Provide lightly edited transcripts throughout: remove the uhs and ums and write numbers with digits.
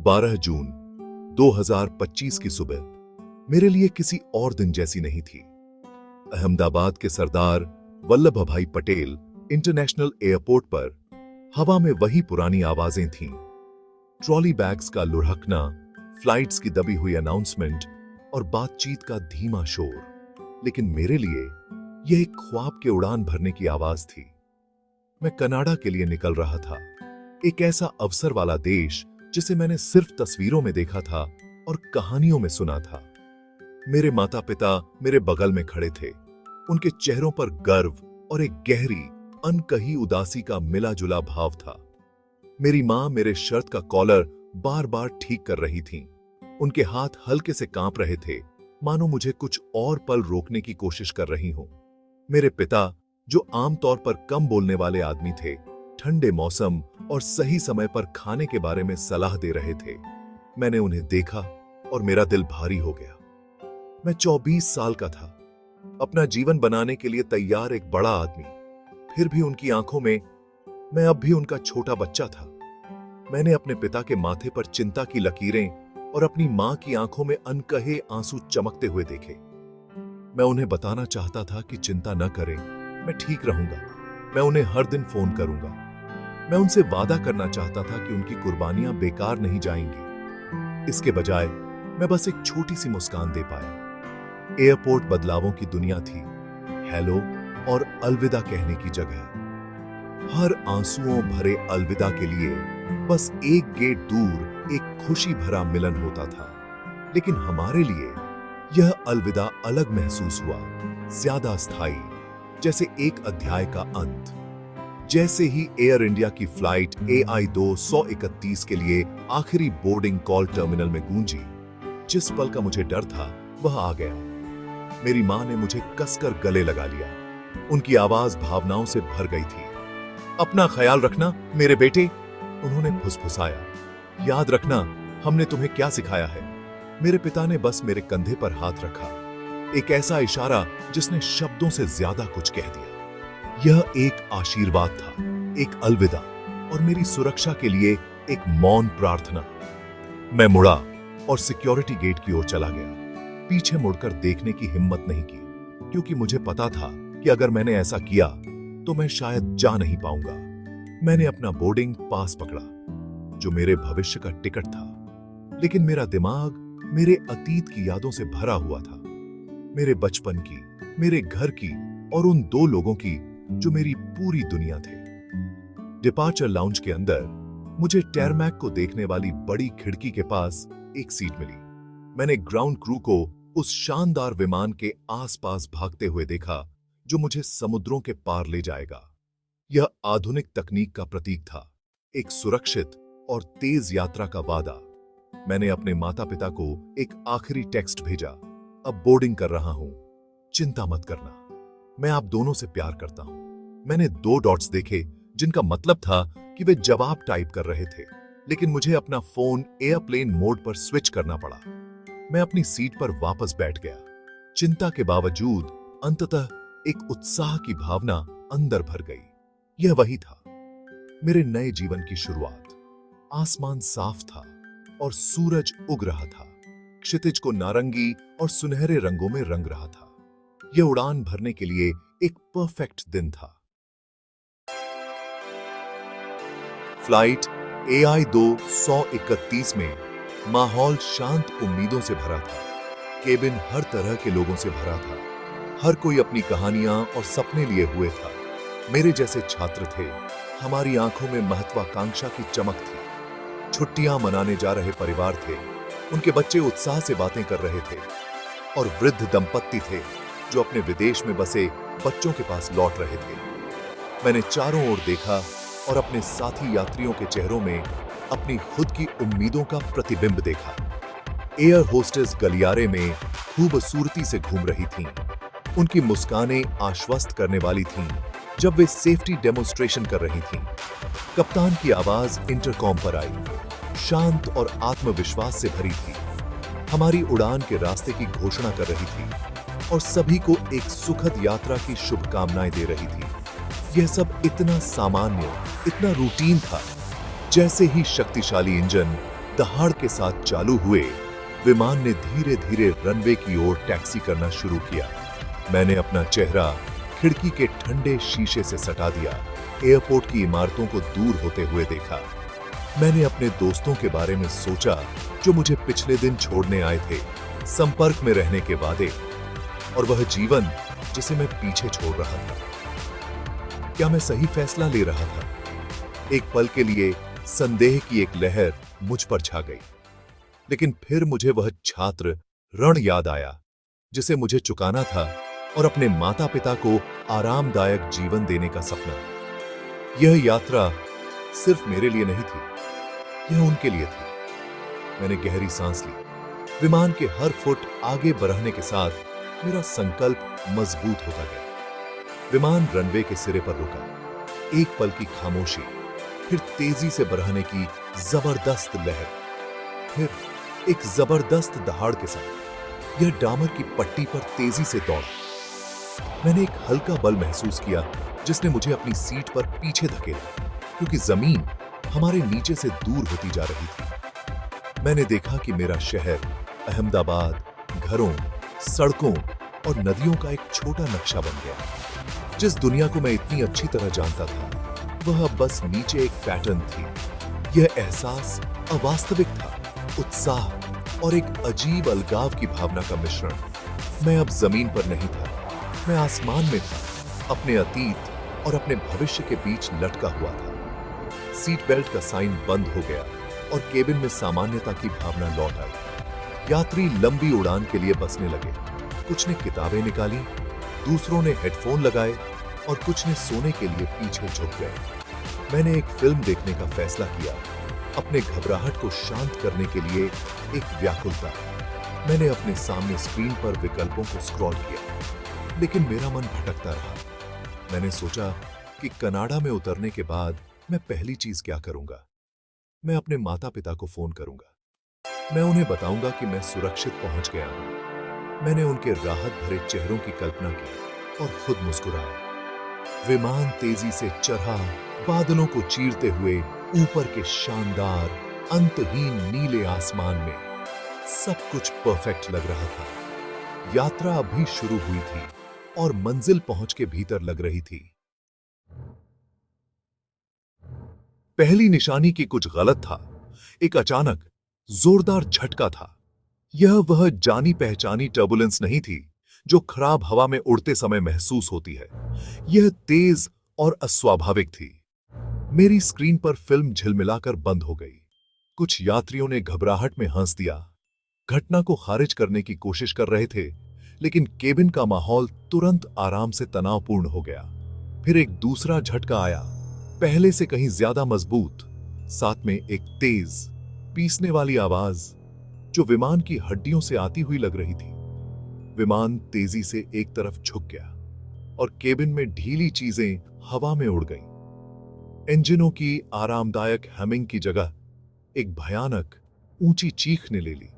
12 जून 2025 की सुबह मेरे लिए किसी और दिन जैसी नहीं थी। अहमदाबाद के सरदार वल्लभ भाई पटेल इंटरनेशनल एयरपोर्ट पर हवा में वही पुरानी आवाजें थीं। ट्रॉली बैग्स का लुढ़कना, फ्लाइट्स की दबी हुई अनाउंसमेंट और बातचीत का धीमा शोर। लेकिन मेरे लिए यह एक ख्वाब के उड़ान भरने की आवाज थी। मैं कनाडा के लिए निकल रहा था, एक ऐसा अवसर वाला देश जिसे मैंने सिर्फ तस्वीरों में देखा था और कहानियों में सुना था। मेरे माता पिता मेरे बगल में खड़े थे। उनके चेहरों पर गर्व और एक गहरी अनकही उदासी का मिला जुला भाव था। मेरी मां मेरे शर्ट का कॉलर बार बार ठीक कर रही थीं। उनके हाथ हल्के से कांप रहे थे, मानो मुझे कुछ और पल रोकने की कोशिश कर रही हूं। मेरे पिता, जो आमतौर पर कम बोलने वाले आदमी थे, ठंडे मौसम और सही समय पर खाने के बारे में सलाह दे रहे थे। मैंने उन्हें देखा और मेरा दिल भारी हो गया। मैं 24 साल का था, अपना जीवन बनाने के लिए तैयार एक बड़ा आदमी। फिर भी उनकी आंखों में मैं अब भी उनका छोटा बच्चा था। मैंने अपने पिता के माथे पर चिंता की लकीरें और अपनी मां की आंखों में अनकहे आंसू चमकते हुए देखे। मैं उन्हें बताना चाहता था कि चिंता न करें, मैं ठीक रहूंगा, मैं उन्हें हर दिन फोन करूंगा। मैं उनसे वादा करना चाहता था कि उनकी कुर्बानियां बेकार नहीं जाएंगी। इसके बजाय मैं बस एक छोटी सी मुस्कान दे पाया। एयरपोर्ट बदलावों की दुनिया थी, हेलो और अलविदा कहने की जगह। हर आंसुओं भरे अलविदा के लिए बस एक गेट दूर एक खुशी भरा मिलन होता था। लेकिन हमारे लिए यह अलविदा अलग महसूस हुआ, ज्यादा स्थायी, जैसे एक अध्याय का अंत। जैसे ही एयर इंडिया की फ्लाइट AI-2 के लिए आखिरी बोर्डिंग कॉल टर्मिनल में गूंजी, जिस पल का मुझे डर था वह आ गया। मेरी मां ने मुझे कसकर गले लगा लिया। उनकी आवाज भावनाओं से भर गई थी। अपना ख्याल रखना मेरे बेटे, उन्होंने फुसफुसाया। याद रखना हमने तुम्हें क्या सिखाया है। मेरे पिता ने बस मेरे कंधे पर हाथ रखा, एक ऐसा इशारा जिसने शब्दों से ज्यादा कुछ कह दिया। यह एक आशीर्वाद था, एक अलविदा और मेरी सुरक्षा के लिए एक मौन प्रार्थना। मैं मुड़ा और सिक्योरिटी गेट की ओर चला गया। पीछे मुड़कर देखने की हिम्मत नहीं की, क्योंकि मुझे पता था कि अगर मैंने ऐसा किया तो मैं शायद जा नहीं पाऊंगा। मैंने अपना बोर्डिंग पास पकड़ा, जो मेरे भविष्य का टिकट था। लेकिन मेरा दिमाग मेरे अतीत की यादों से भरा हुआ था, मेरे बचपन की, मेरे घर की और उन दो लोगों की जो मेरी पूरी दुनिया थे। डिपार्चर लाउंज के अंदर मुझे टैरमैक को देखने वाली बड़ी खिड़की के पास एक सीट मिली। मैंने ग्राउंड क्रू को उस शानदार विमान के आसपास भागते हुए देखा जो मुझे समुद्रों के पार ले जाएगा। यह आधुनिक तकनीक का प्रतीक था, एक सुरक्षित और तेज यात्रा का वादा। मैंने अपने माता पिता को एक आखिरी टेक्स्ट भेजा, अब बोर्डिंग कर रहा हूं, चिंता मत करना, मैं आप दोनों से प्यार करता हूं। मैंने 2 डॉट्स देखे, जिनका मतलब था कि वे जवाब टाइप कर रहे थे, लेकिन मुझे अपना फोन एयरप्लेन मोड पर स्विच करना पड़ा। मैं अपनी सीट पर वापस बैठ गया। चिंता के बावजूद अंततः एक उत्साह की भावना अंदर भर गई। यह वही था, मेरे नए जीवन की शुरुआत। आसमान साफ था और सूरज उग रहा था, क्षितिज को नारंगी और सुनहरे रंगों में रंग रहा था। यह उड़ान भरने के लिए एक परफेक्ट दिन था। फ्लाइट AI-2 में माहौल शांत उम्मीदों से भरा था। केबिन हर तरह के लोगों से भरा था। हर कोई अपनी कहानियां और सपने लिए हुए था। मेरे जैसे छात्र थे, हमारी आंखों में महत्वाकांक्षा की चमक थी। छुट्टियां मनाने जा रहे परिवार थे, उनके बच्चे उत्साह से बातें कर रहे थे। और वृद्ध दंपत्ति थे जो अपने विदेश में बसे बच्चों के पास लौट रहे थे। मैंने चारों ओर देखा और अपने साथी यात्रियों के चेहरों में अपनी खुद की उम्मीदों का प्रतिबिंब देखा। एयर होस्टेस गलियारे में खूबसूरती से घूम रही थीं। उनकी मुस्कानें आश्वस्त करने वाली थीं जब वे सेफ्टी डेमोन्स्ट्रेशन कर रही थीं। कप्तान की आवाज इंटरकॉम पर आई, शांत और आत्मविश्वास से भरी थी। हमारी उड़ान के रास्ते की घोषणा कर रही थी और सभी को एक सुखद यात्रा की शुभकामनाएं दे रही थी। यह सब इतना सामान्य, इतना रूटीन था, जैसे ही शक्तिशाली इंजन दहाड़ के साथ चालू हुए, विमान ने धीरे धीरे रनवे की ओर टैक्सी करना शुरू किया। मैंने अपना चेहरा खिड़की के ठंडे शीशे से सटा दिया, एयरपोर्ट की इमारतों को दूर होते हुए देखा। मैंने अपने दोस्तों के बारे में सोचा जो मुझे पिछले दिन छोड़ने आए थे, संपर्क में रहने के वादे और वह जीवन जिसे मैं पीछे छोड़ रहा था। क्या मैं सही फैसला ले रहा था? एक पल के लिए संदेह की एक लहर मुझ पर छा गई, लेकिन फिर मुझे वह छात्र ऋण याद आया जिसे मुझे चुकाना था और अपने माता पिता को आरामदायक जीवन देने का सपना। यह यात्रा सिर्फ मेरे लिए नहीं थी, यह उनके लिए थी। मैंने गहरी सांस ली। विमान के हर फुट आगे बढ़ने के साथ मेरा संकल्प मजबूत होता गया। विमान रनवे के सिरे पर रुका। एक पल की खामोशी, फिर तेजी से बढ़ने की जबरदस्त लहर, फिर एक जबरदस्त दहाड़ के साथ यह डामर की पट्टी पर तेजी से दौड़ा। मैंने एक हल्का बल महसूस किया जिसने मुझे अपनी सीट पर पीछे धकेला, क्योंकि जमीन हमारे नीचे से दूर होती जा रही थी। मैंने देखा कि मेरा शहर अहमदाबाद घरों, सड़कों और नदियों का एक छोटा नक्शा बन गया। जिस दुनिया को मैं इतनी अच्छी तरह जानता था, वह अब बस नीचे एक पैटर्न थी। यह एहसास अवास्तविक था, उत्साह और एक अजीब अलगाव की भावना का मिश्रण। मैं अब जमीन पर नहीं था, मैं आसमान में था, अपने अतीत और अपने भविष्य के बीच लटका हुआ था। सीट बेल्ट का साइन बंद हो गया और केबिन में सामान्यता की भावना लौट आई। यात्री लंबी उड़ान के लिए बसने लगे। कुछ ने किताबें निकाली, दूसरों ने हेडफोन लगाए और कुछ ने सोने के लिए पीछे झुक गए। मैंने एक फिल्म देखने का फैसला किया, अपने घबराहट को शांत करने के लिए एक व्याकुलता। मैंने अपने सामने स्क्रीन पर विकल्पों को स्क्रॉल किया, लेकिन मेरा मन भटकता रहा। मैंने सोचा कि कनाडा में उतरने के बाद मैं पहली चीज क्या करूंगा। मैं अपने माता पिता को फोन करूंगा। मैं उन्हें बताऊंगा कि मैं सुरक्षित पहुंच गया हूं। मैंने उनके राहत भरे चेहरों की कल्पना की और खुद मुस्कुराया। विमान तेजी से चढ़ा, बादलों को चीरते हुए ऊपर के शानदार अंतहीन नीले आसमान में। सब कुछ परफेक्ट लग रहा था। यात्रा अभी शुरू हुई थी और मंजिल पहुंच के भीतर लग रही थी। पहली निशानी की कुछ गलत था। एक अचानक जोरदार झटका था। यह वह जानी पहचानी टर्बुलेंस नहीं थी जो खराब हवा में उड़ते समय महसूस होती है। यह तेज और अस्वाभाविक थी। मेरी स्क्रीन पर फिल्म झिलमिलाकर बंद हो गई। कुछ यात्रियों ने घबराहट में हंस दिया, घटना को खारिज करने की कोशिश कर रहे थे, लेकिन केबिन का माहौल तुरंत आराम से तनावपूर्ण हो गया। फिर एक दूसरा झटका आया, पहले से कहीं ज्यादा मजबूत, साथ में एक तेज पीसने वाली आवाज जो विमान की हड्डियों से आती हुई लग रही थी। विमान तेजी से एक तरफ झुक गया और केबिन में ढीली चीजें हवा में उड़ गईं। इंजनों की आरामदायक हमिंग की जगह एक भयानक ऊंची चीख ने ले ली।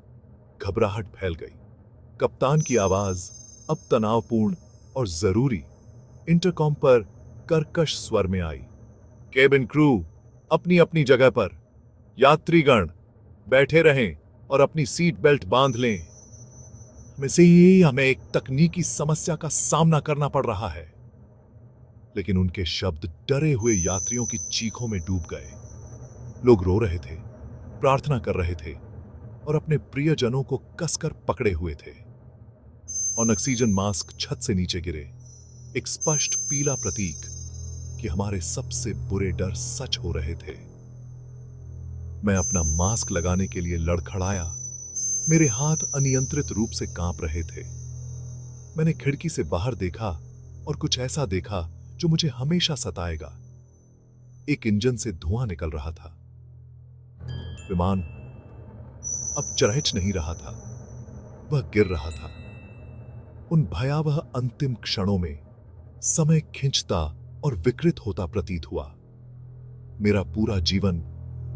घबराहट फैल गई। कप्तान की आवाज अब तनावपूर्ण और जरूरी इंटरकॉम पर कर्कश स्वर में आई। केबिन क्रू अपनी अपनी जगह पर, यात्रीगण बैठे रहें और अपनी सीट बेल्ट बांध लें। हमें एक तकनीकी समस्या का सामना करना पड़ रहा है। लेकिन उनके शब्द डरे हुए यात्रियों की चीखों में डूब गए। लोग रो रहे थे, प्रार्थना कर रहे थे और अपने प्रियजनों को कसकर पकड़े हुए थे। और ऑक्सीजन मास्क छत से नीचे गिरे, एक स्पष्ट पीला प्रतीक कि हमारे सबसे बुरे डर सच हो रहे थे। मैं अपना मास्क लगाने के लिए लड़खड़ाया। मेरे हाथ अनियंत्रित रूप से कांप रहे थे। मैंने खिड़की से बाहर देखा और कुछ ऐसा देखा जो मुझे हमेशा सताएगा। एक इंजन से धुआं निकल रहा था। विमान अब चरहच नहीं रहा था, वह गिर रहा था। उन भयावह अंतिम क्षणों में समय खिंचता और विकृत होता प्रतीत हुआ। मेरा पूरा जीवन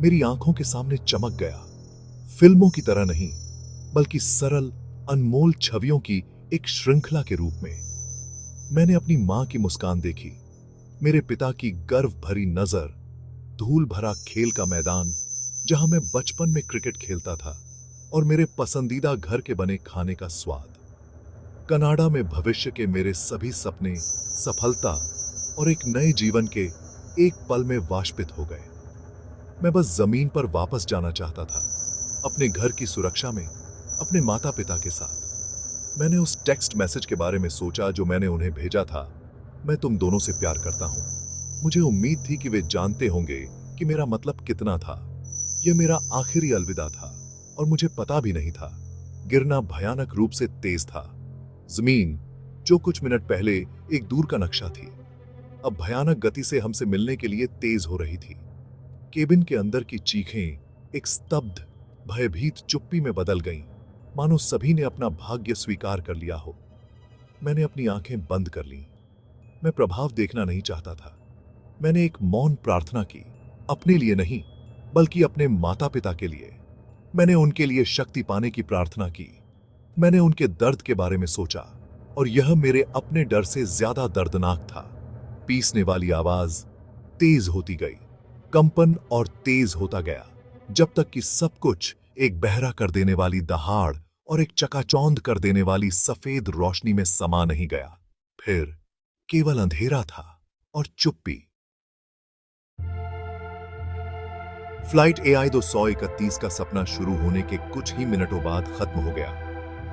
मेरी आंखों के सामने चमक गया, फिल्मों की तरह नहीं, बल्कि सरल अनमोल छवियों की एक श्रृंखला के रूप में। मैंने अपनी मां की मुस्कान देखी, मेरे पिता की गर्व भरी नजर, धूल भरा खेल का मैदान जहां मैं बचपन में क्रिकेट खेलता था और मेरे पसंदीदा घर के बने खाने का स्वाद। कनाडा में भविष्य के मेरे सभी सपने, सफलता और एक नए जीवन के एक पल में वाष्पित हो गए। मैं बस जमीन पर वापस जाना चाहता था, अपने घर की सुरक्षा में, अपने माता पिता के साथ। मैंने उस टेक्स्ट मैसेज के बारे में सोचा जो मैंने उन्हें भेजा था, मैं तुम दोनों से प्यार करता हूं। मुझे उम्मीद थी कि वे जानते होंगे कि मेरा मतलब कितना था। यह मेरा आखिरी अलविदा था और मुझे पता भी नहीं था, गिरना भयानक रूप से तेज था। जमीन, जो कुछ मिनट पहले एक दूर का नक्शा थी, अब भयानक गति से हमसे मिलने के लिए तेज हो रही थी। केबिन के अंदर की चीखें एक स्तब्ध, भयभीत चुप्पी में बदल गईं, मानो सभी ने अपना भाग्य स्वीकार कर लिया हो। मैंने अपनी आंखें बंद कर लीं। मैं प्रभाव देखना नहीं चाहता था। मैंने एक मौन प्रार्थना की, अपने लिए नहीं, बल्कि अपने माता पिता के लिए। मैंने उनके लिए शक्ति पाने की प्रार्थना की। मैंने उनके दर्द के बारे में सोचा, और यह मेरे अपने डर से ज्यादा दर्दनाक था। पीसने वाली आवाज तेज होती गई, कंपन और तेज होता गया, जब तक कि सब कुछ एक बहरा कर देने वाली दहाड़ और एक चकाचौंध कर देने वाली सफेद रोशनी में समा नहीं गया। फिर केवल अंधेरा था और चुप्पी। फ्लाइट AI 231 का सपना शुरू होने के कुछ ही मिनटों बाद खत्म हो गया।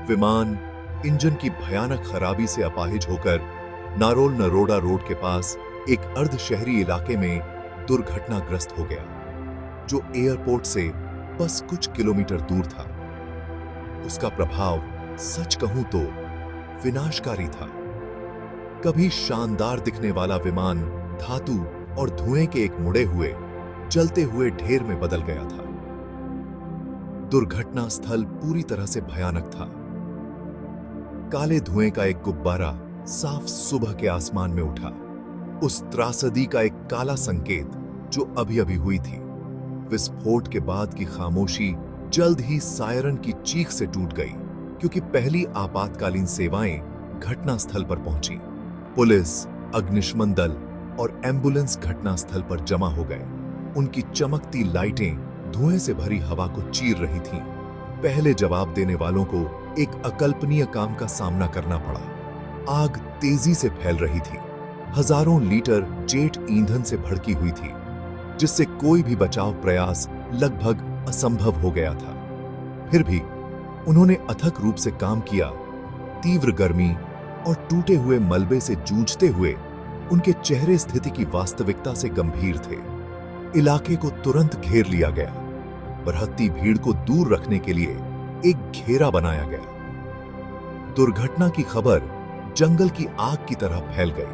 विमान इंजन की भयानक खराबी से अपाहिज होकर नारोल नरोडा रोड के पास एक अर्ध शहरी इलाके में दुर्घटनाग्रस्त हो गया, जो एयरपोर्ट से बस कुछ किलोमीटर दूर था। उसका प्रभाव, सच कहूं तो, विनाशकारी था। कभी शानदार दिखने वाला विमान धातु और धुएं के एक मुड़े हुए, जलते हुए ढेर में बदल गया था। दुर्घटना स्थल पूरी तरह से भयानक था। काले धुएं का एक गुब्बारा साफ सुबह के आसमान में उठा, उस त्रासदी का एक काला संकेत जो अभी अभी हुई थी। विस्फोट के बाद की खामोशी जल्द ही सायरन की चीख से टूट गई, क्योंकि पहली आपातकालीन सेवाएं घटनास्थल पर पहुंची। पुलिस, अग्निशमन दल और एम्बुलेंस घटनास्थल पर जमा हो गए। उनकी चमकती लाइटें धुएं से भरी हवा को चीर रही थीं। पहले जवाब देने वालों को एक अकल्पनीय काम का सामना करना पड़ा। आग तेजी से फैल रही थी, हजारों लीटर जेट ईंधन से भड़की हुई थी, जिससे कोई भी बचाव प्रयास लगभग असंभव हो गया था। फिर भी उन्होंने अथक रूप से काम किया। तीव्र गर्मी और टूटे हुए मलबे से जूझते हुए उनके चेहरे स्थिति की वास्तविकता से गंभीर थे। इलाके को तुरंत घेर लिया गया। बढ़ती भीड़ को दूर रखने के लिए एक घेरा बनाया गया। दुर्घटना की खबर जंगल की आग की तरह फैल गई।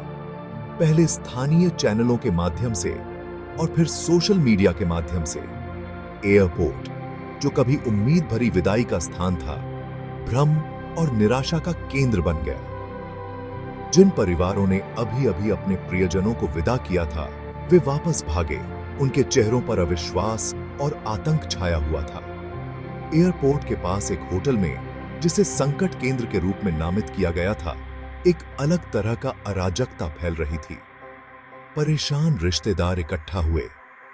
पहले स्थानीय चैनलों के माध्यम से और फिर सोशल मीडिया के माध्यम से। एयरपोर्ट, जो कभी उम्मीद भरी विदाई का स्थान था, भ्रम और निराशा का केंद्र बन गया। जिन परिवारों ने अभी अभी अपने प्रियजनों को विदा किया था, वे वापस भागे। उनके चेहरों पर अविश्वास और आतंक छाया हुआ था। एयरपोर्ट के पास एक होटल में, जिसे संकट केंद्र के रूप में नामित किया गया था, एक अलग तरह का अराजकता फैल रही थी। परेशान रिश्तेदार इकट्ठा हुए।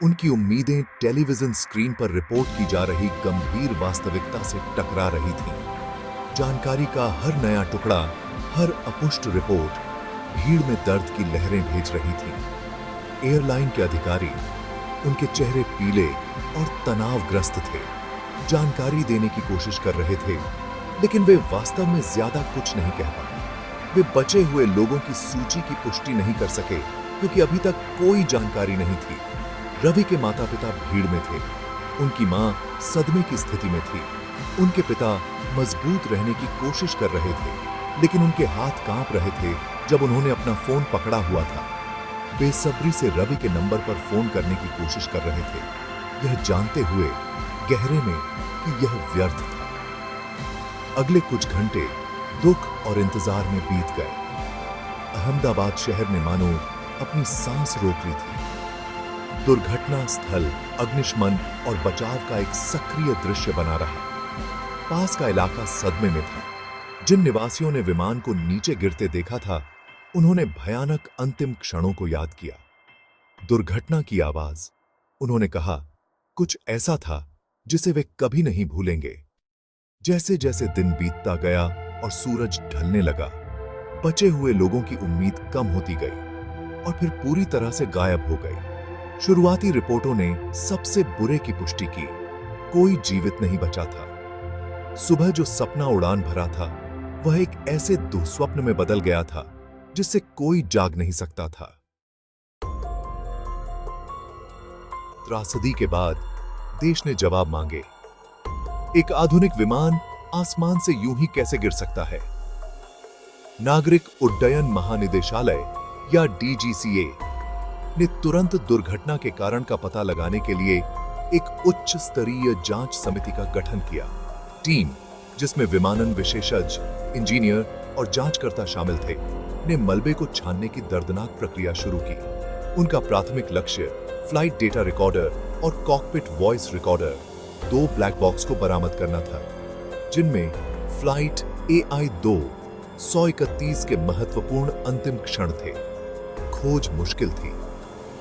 उनकी उम्मीदें टेलीविजन स्क्रीन पर रिपोर्ट की जा रही गंभीर वास्तविकता से टकरा रही थीं। जानकारी का हर नया टुकड़ा, हर अपुष्ट रिपोर्ट भीड़ में दर्द की लहरें भेज रही थी। एयरलाइन के अधिकारी, उनके चेहरे पीले और तनावग्रस्त थे, जानकारी देने की कोशिश कर रहे थे, लेकिन वे वास्तव में ज्यादा कुछ नहीं कह पाए। वे बचे हुए लोगों की सूची की पुष्टि नहीं कर सके, क्योंकि अभी तक कोई जानकारी नहीं थी। रवि के माता-पिता भीड़ में थे। उनकी मां सदमे की स्थिति में थी। उनके पिता मजबूत रहने की कोशिश कर रहे थे, लेकिन उनके हाथ कांप रहे थे जब उन्होंने अपना फोन पकड़ा हुआ था। बेसब्री से रवि के नंबर पर फोन करने की कोशिश कर रहे थे, यह जानते हुए गहरे में कि यह व्यर्थ था। अगले कुछ घंटे दुख और इंतजार में बीत गए। अहमदाबाद शहर ने मानो अपनी सांस रोक ली थी। दुर्घटना स्थल अग्निशमन और बचाव का एक सक्रिय दृश्य बना रहा। पास का इलाका सदमे में था। जिन निवासियों ने विमान को नीचे गिरते देखा था, उन्होंने भयानक अंतिम क्षणों को याद किया। दुर्घटना की आवाज, उन्होंने कहा, कुछ ऐसा था जिसे वे कभी नहीं भूलेंगे। जैसे जैसे दिन बीतता गया और सूरज ढलने लगा, बचे हुए लोगों की उम्मीद कम होती गई और फिर पूरी तरह से गायब हो गई। शुरुआती रिपोर्टों ने सबसे बुरे की पुष्टि की, कोई जीवित नहीं बचा था। सुबह जो सपना उड़ान भरा था, वह एक ऐसे दुःस्वप्न में बदल गया था जिससे कोई जाग नहीं सकता था। त्रासदी के बाद देश ने जवाब मांगे। एक आधुनिक विमान आसमान से यूं ही कैसे गिर सकता है? नागरिक उड्डयन महानिदेशालय या डीजीसीए ने तुरंत दुर्घटना के कारण का पता लगाने के लिए एक उच्च स्तरीय जांच समिति का गठन किया। टीम, जिसमें विमानन विशेषज्ञ, इंजीनियर और जांचकर्ता शामिल थे, ने मलबे को छानने की दर्दनाक प्रक्रिया शुरू की। उनका प्राथमिक लक्ष्य फ्लाइट डेटा रिकॉर्डर और cockpit voice recorder, 2 black box को बरामद करना था, जिनमें फ्लाइट AI-2-131 के महत्वपूर्ण अंतिम क्षण थे। खोज मुश्किल थी,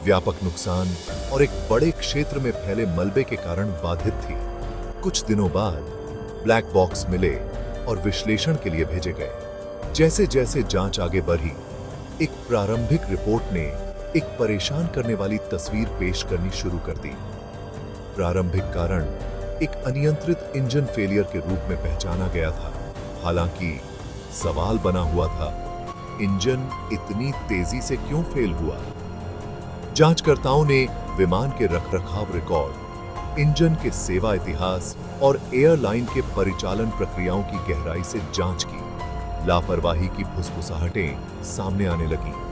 व्यापक नुकसान और एक बड़े क्षेत्र में फैले मलबे के कारण बाधित थी। कुछ दिनों बाद ब्लैक बॉक्स मिले और विश्लेषण के लिए भेजे गए। जैसे जैसे जांच आगे बढ़ी, एक प्रारंभिक रिपोर्ट ने एक परेशान करने वाली तस्वीर पेश करनी शुरू कर दी। प्रारंभिक कारण एक अनियंत्रित इंजन फेलियर के रूप में पहचाना गया था। हालांकि सवाल बना हुआ था, इंजन इतनी तेजी से क्यों फेल हुआ? जांचकर्ताओं ने विमान के रखरखाव रिकॉर्ड, इंजन के सेवा इतिहास और एयरलाइन के परिचालन प्रक्रियाओं की गहराई से जांच की। लापरवाही की फुसफुसाहटें सामने आने लगी।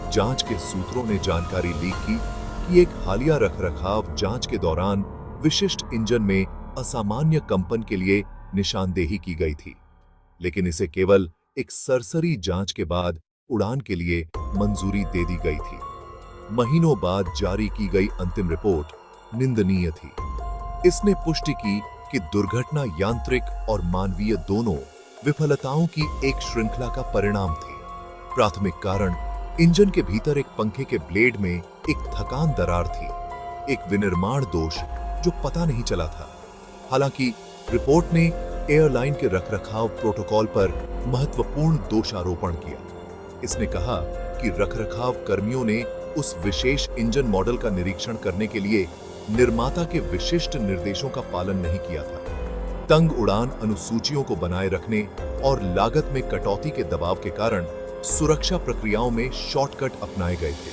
जांच के सूत्रों ने जानकारी लीक की कि एक हालिया रखरखाव जांच के दौरान विशिष्ट इंजन में असामान्य कंपन के लिए निशानदेही की गई थी, लेकिन इसे केवल एक सरसरी जांच के बाद उड़ान के लिए मंजूरी दे दी गई थी। महीनों बाद जारी की गई अंतिम रिपोर्ट निंदनीय थी। इसने पुष्टि की कि दुर्घटना यांत्रिक और मानवीय दोनों विफलताओं की एक श्रृंखला का परिणाम थी। प्राथमिक कारण इंजन के भीतर एक पंखे के ब्लेड में एक थकान दरार थी, एक विनिर्माण दोष जो पता नहीं चला था। हालांकि रिपोर्ट ने एयरलाइन के रखरखाव प्रोटोकॉल पर महत्वपूर्ण दोषारोपण किया। इसने कहा कि रखरखाव कर्मियों ने उस विशेष इंजन मॉडल का निरीक्षण करने के लिए निर्माता के विशिष्ट निर्देशों का पालन नहीं किया था। तंग उड़ान अनुसूचियों को बनाए रखने और लागत में कटौती के दबाव के कारण सुरक्षा प्रक्रियाओं में शॉर्टकट अपनाए गए थे।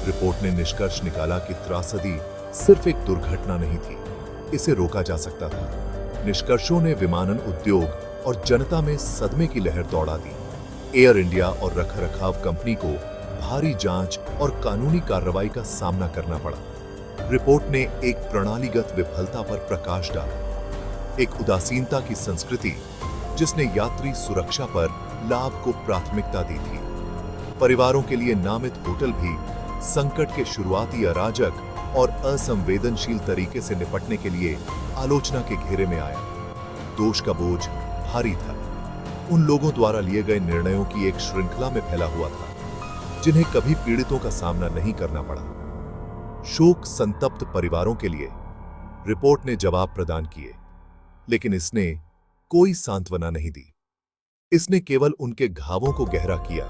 रिपोर्ट ने निष्कर्ष निकाला कि त्रासदी सिर्फ एक दुर्घटना नहीं थी, इसे रोका जा सकता था। निष्कर्षों ने विमानन उद्योग और जनता में सदमे की लहर दौड़ा दी। एयर इंडिया और रखरखाव कंपनी को भारी जांच और कानूनी कार्रवाई का सामना करना पड़ा। रिपोर्ट ने एक प्रणालीगत विफलता पर प्रकाश डाला, एक उदासीनता की संस्कृति जिसने यात्री सुरक्षा पर लाभ को प्राथमिकता दी थी। परिवारों के लिए नामित होटल भी संकट के शुरुआती अराजक और असंवेदनशील तरीके से निपटने के लिए आलोचना के घेरे में आया। दोष का बोझ भारी था, उन लोगों द्वारा लिए गए निर्णयों की एक श्रृंखला में फैला हुआ था जिन्हें कभी पीड़ितों का सामना नहीं करना पड़ा। शोक संतप्त परिवारों के लिए रिपोर्ट ने जवाब प्रदान किए, लेकिन इसने कोई सांत्वना नहीं दी। इसने केवल उनके घावों को गहरा किया,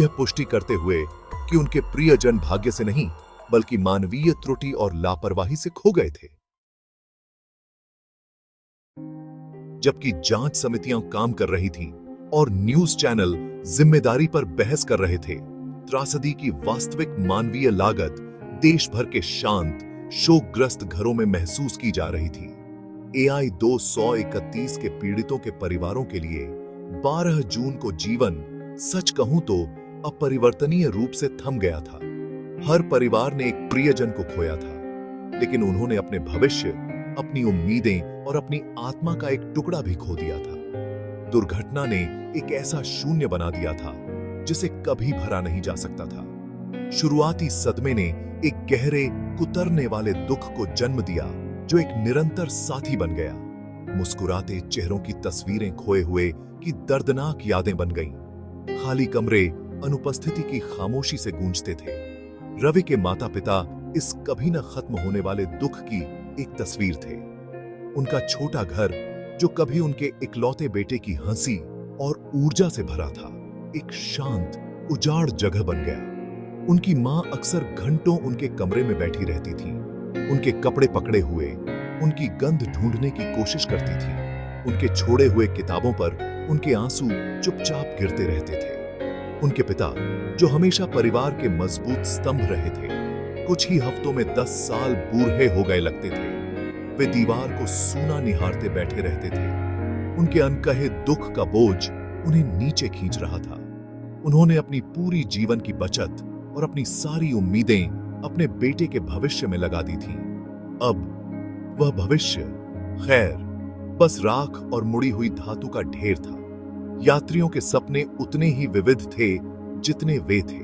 यह पुष्टि करते हुए कि उनके प्रियजन भाग्य से नहीं बल्कि मानवीय त्रुटि और लापरवाही से खो गए थे। जबकि जांच समितियां काम कर रही थीं और न्यूज चैनल जिम्मेदारी पर बहस कर रहे थे, त्रासदी की वास्तविक मानवीय लागत देश भर के शांत, शोकग्रस्त घरों में महसूस की जा रही थी। AI-2-131 के पीड़ितों के परिवारों के लिए 12 जून को जीवन, सच कहूं तो, अपरिवर्तनीय रूप से थम गया था। हर परिवार ने एक प्रियजन को खोया था, लेकिन उन्होंने अपने भविष्य, अपनी उम्मीदें और अपनी आत्मा का एक टुकड़ा भी खो दिया था। दुर्घटना ने एक ऐसा शून्य बना दिया था जिसे कभी भरा नहीं जा सकता था। शुरुआती सदमे ने एक गहरे, कुतरने वाले दुख को जन्म दिया जो एक निरंतर साथी बन गया। मुस्कुराते चेहरों की तस्वीरें खोए हुए की दर्दनाक यादें बन गईं। खाली कमरे अनुपस्थिति की खामोशी से गूंजते थे। रवि के माता-पिता इस कभी न खत्म होने वाले दुख की एक तस्वीर थे। उनका छोटा घर जो कभी उनके इकलौते बेटे की हंसी और ऊर्जा से भरा था, एक शांत, उजाड़ जगह बन गया। उनकी मां अक्सर घंटों उनके कमरे में बैठी रहती थी, उनके कपड़े पकड़े हुए, उनकी गंध ढूंढने की कोशिश करती थी। उनके छोड़े हुए किताबों पर उनके आंसू चुपचाप गिरते रहते थे। उनके पिता, जो हमेशा परिवार के मजबूत स्तंभ रहे थे, कुछ ही हफ्तों में 10 साल बूढ़े हो गए लगते थे। वे दीवार को सूना निहारते बैठे रहते थे। उनके अनकहे दुख का बोझ उन्हें नीचे खींच रहा था। उन्होंने अपनी पूरी जीवन की बचत और अपनी सारी उम्मीदें अपने बेटे के भविष्य में लगा दी थीं। अब वह भविष्य, खैर, बस राख और मुड़ी हुई धातु का ढेर था। यात्रियों के सपने उतने ही विविध थे जितने वे थे।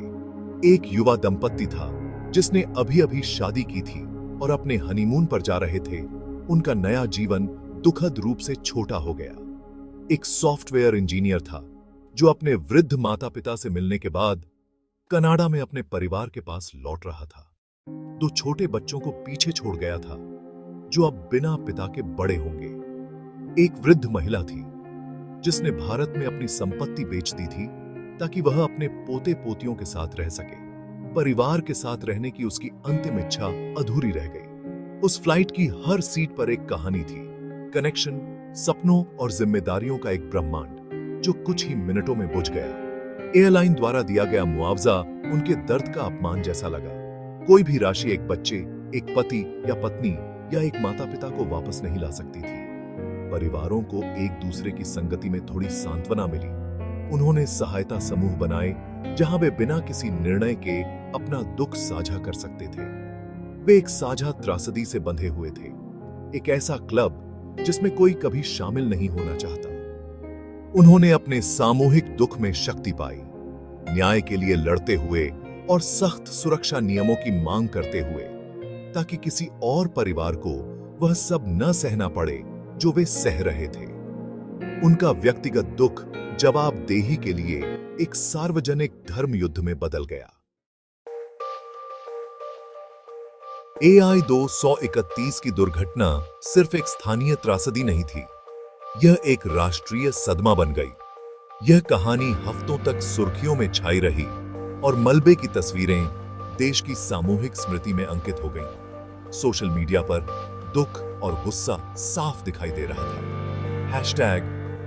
एक युवा दंपत्ति था जिसने अभी-अभी शादी की थी और अपने हनीमून पर जा रहे थे। उनका नया जीवन दुखद रूप से छोटा हो गया। एक सॉफ्टवेयर इंजीनियर था जो अपने वृद्ध माता-पिता से मिलने के बाद कनाडा में अपने परिवार के पास लौट रहा था। 2 छोटे बच्चों को पीछे छोड़ गया था जो अब बिना पिता के बड़े होंगे। एक वृद्ध महिला थी जिसने भारत में अपनी संपत्ति बेच दी थी ताकि वह अपने पोते पोतियों के साथ रह सके। परिवार के साथ रहने की उसकी अंतिम इच्छा अधूरी रह गई। उस फ्लाइट की हर सीट पर एक कहानी थी, कनेक्शन, सपनों और जिम्मेदारियों का एक ब्रह्मांड जो कुछ ही मिनटों में बुझ गया। एयरलाइन द्वारा दिया गया मुआवजा उनके दर्द का अपमान जैसा लगा। कोई भी राशि एक बच्चे, एक पति या पत्नी या एक माता पिता को वापस नहीं ला सकती थी। परिवारों को एक दूसरे की संगति में थोड़ी सांत्वना मिली। उन्होंने सहायता समूह बनाए जहां वे बिना किसी निर्णय के अपना दुख साझा कर सकते थे। वे एक साझा त्रासदी से बंधे हुए थे, एक ऐसा क्लब जिसमें कोई कभी शामिल नहीं होना चाहता। उन्होंने अपने सामूहिक दुख में शक्ति पाई, न्याय के लिए लड़ते हुए और सख्त सुरक्षा नियमों की मांग करते हुए, ताकि किसी और परिवार को वह सब न सहना पड़े जो वे सह रहे थे। उनका व्यक्तिगत दुख जवाबदेही के लिए एक सार्वजनिक धर्म युद्ध में बदल गया। AI-231 की दुर्घटना सिर्फ एक स्थानीय त्रासदी नहीं थी, यह एक राष्ट्रीय सदमा बन गई। यह कहानी हफ्तों तक सुर्खियों में छाई रही और मलबे की तस्वीरें देश की सामूहिक स्मृति में अंकित हो गईं। सोशल मीडिया पर दुख और गुस्सा साफ दिखाई दे रहा था।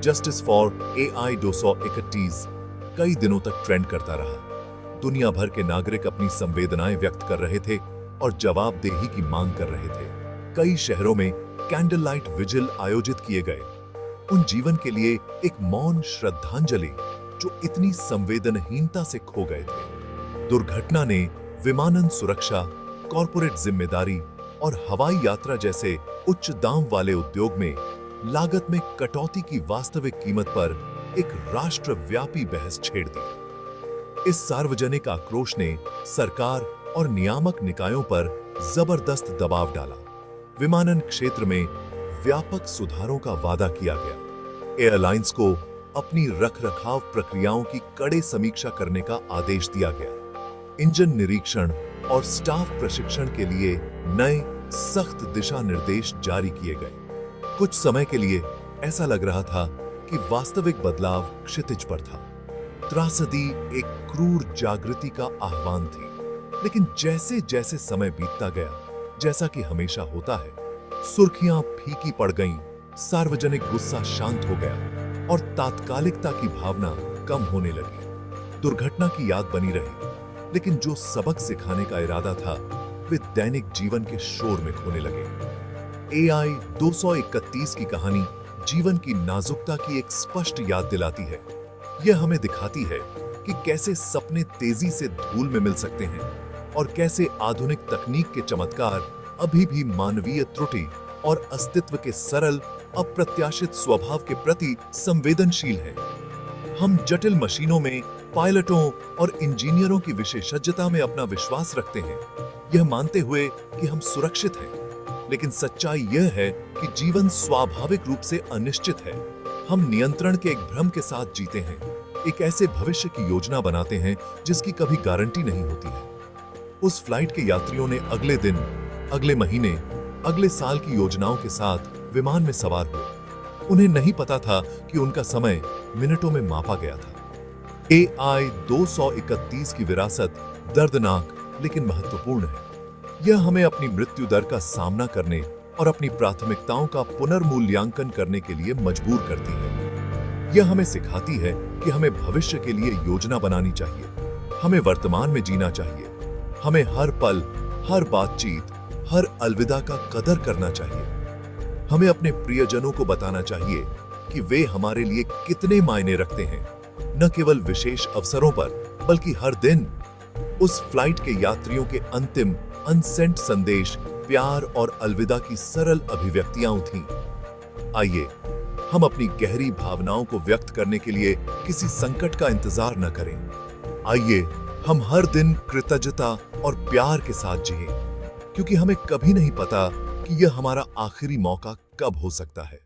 #Justice for AI-231 कई दिनों तक ट्रेंड करता रहा। दुनिया भर के नागरिक अपनी संवेदनाएं व्यक्त कर रहे थे और जवाबदेही की मांग कर रहे थे। कई शहरों में कैंडल लाइट विजिल आयोजित किए गए, उन जीवन के लिए एक मौन श्रद्धांजलि जो इतनी संवेदनहीनता से खो गए थे। दुर्घटना ने विमानन सुरक्षा, कॉर्पोरेट जिम्मेदारी और हवाई यात्रा जैसे उच्च दाम वाले उद्योग में लागत में कटौती की वास्तविक कीमत पर एक राष्ट्रव्यापी बहस छेड़ दी। इस सार्वजनिक आक्रोश ने सरकार और नियामक निकायों पर जबरदस्त दबाव डाला। विमानन क्षेत्र में व्यापक सुधारों का वादा किया गया। एयरलाइंस को अपनी रखरखाव प्रक्रियाओं की कड़े समीक्षा करने का आदेश दिया गया। इंजन निरीक्षण और स्टाफ प्रशिक्षण के लिए नए सख्त दिशा निर्देश जारी किए गए। कुछ समय के लिए ऐसा लग रहा था कि वास्तविक बदलाव क्षितिज पर था। त्रासदी एक क्रूर जागृति का आह्वान थी, लेकिन जैसे जैसे समय बीतता गया, जैसा कि हमेशा होता है, सुर्खियां फीकी पड़ गईं, सार्वजनिक गुस्सा शांत हो गया और तात्कालिकता की भावना कम होने लगी। दुर्घटना की याद बनी रही, लेकिन जो सबक सिखाने का इरादा था वे दैनिक जीवन के शोर में खोने लगे। AI-231 की कहानी जीवन की नाजुकता की एक स्पष्ट याद दिलाती है। यह हमें दिखाती है कि कैसे सपने तेजी से धूल में मिल सकते हैं और कैसे आधुनिक तकनीक के चमत्कार अभी भी मानवीय त्रुटि और अस्तित्व के सरल अप्रत्याशित स्वभाव के प्रति संवेदनशील हैं। हम जटिल मशीनों में पायलटों और इंजीनियरों की विशेषज्ञता में अपना विश्वास रखते हैं, यह मानते हुए कि हम सुरक्षित हैं। लेकिन सच्चाई यह है कि जीवन स्वाभाविक रूप से अनिश्चित है। हम नियंत्रण के एक भ्रम के साथ जीते हैं, एक ऐसे भविष्य की योजना बनाते हैं जिसकी कभी गारंटी नहीं होती है। उस फ्लाइट के यात्रियों ने अगले दिन, अगले महीने, अगले साल की योजनाओं के साथ विमान में सवार हुए। उन्हें नहीं पता था कि उनका समय मिनटों में मापा गया था। AI 231 की विरासत दर्दनाक लेकिन महत्वपूर्ण है। यह हमें अपनी मृत्यु दर का सामना करने और अपनी प्राथमिकताओं का पुनर्मूल्यांकन करने के लिए मजबूर करती है। यह हमें सिखाती है कि हमें भविष्य के लिए योजना बनानी चाहिए, हमें वर्तमान में जीना चाहिए, हमें हर पल, हर बातचीत, हर अलविदा का कदर करना चाहिए। हमें अपने प्रियजनों को बताना चाहिए कि वे हमारे लिए कितने मायने रखते हैं, न केवल विशेष अवसरों पर बल्कि हर दिन। उस फ्लाइट के यात्रियों के अंतिम अनसेंट संदेश प्यार और अलविदा की सरल अभिव्यक्तियां थीं। आइए हम अपनी गहरी भावनाओं को व्यक्त करने के लिए किसी संकट का इंतजार न करें। आइए हम हर दिन कृतज्ञता और प्यार के साथ जिएं, क्योंकि हमें कभी नहीं पता कि यह हमारा आखिरी मौका कब हो सकता है।